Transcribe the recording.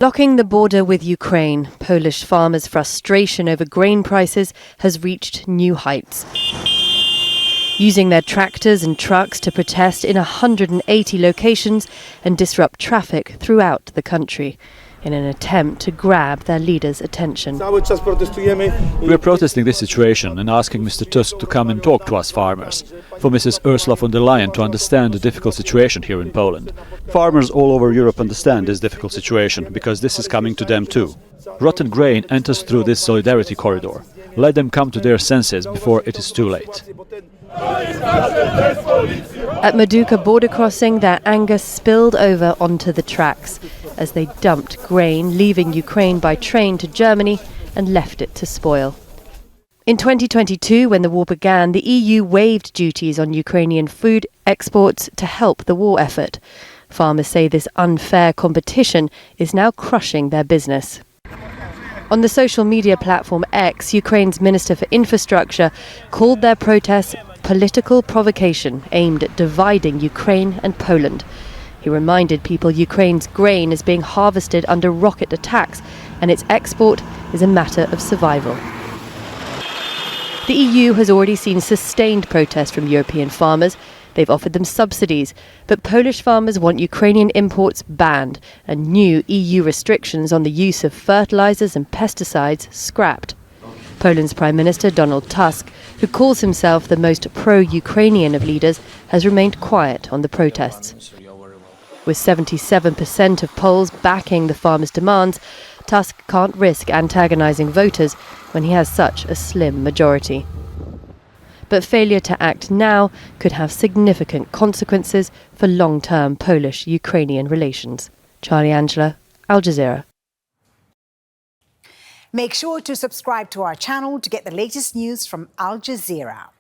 Blocking the border with Ukraine, Polish farmers' frustration over grain prices has reached new heights. Using their tractors and trucks to protest in 180 locations and disrupt traffic throughout the country in an attempt to grab their leaders' attention. We are protesting this situation and asking Mr. Tusk to come and talk to us farmers. For Mrs. Ursula von der Leyen to understand the difficult situation here in Poland. Farmers all over Europe understand this difficult situation because this is coming to them too. Rotten grain enters through this solidarity corridor. Let them come to their senses before it is too late. At Maduka border crossing, their anger spilled over onto the tracks as they dumped grain, leaving Ukraine by train to Germany and left it to spoil. In 2022, when the war began, the EU waived duties on Ukrainian food exports to help the war effort. Farmers say this unfair competition is now crushing their business. On the social media platform X, Ukraine's Minister for Infrastructure called their protests political provocation aimed at dividing Ukraine and Poland. He reminded people Ukraine's grain is being harvested under rocket attacks and its export is a matter of survival. The EU has already seen sustained protest from European farmers. They've offered them subsidies, but Polish farmers want Ukrainian imports banned and new EU restrictions on the use of fertilizers and pesticides scrapped. Poland's Prime Minister Donald Tusk, who calls himself the most pro-Ukrainian of leaders, has remained quiet on the protests. With 77% of Poles backing the farmers' demands, Tusk can't risk antagonizing voters when he has such a slim majority. But failure to act now could have significant consequences for long-term Polish-Ukrainian relations. Charlie Angela, Al Jazeera. Make sure to subscribe to our channel to get the latest news from Al Jazeera.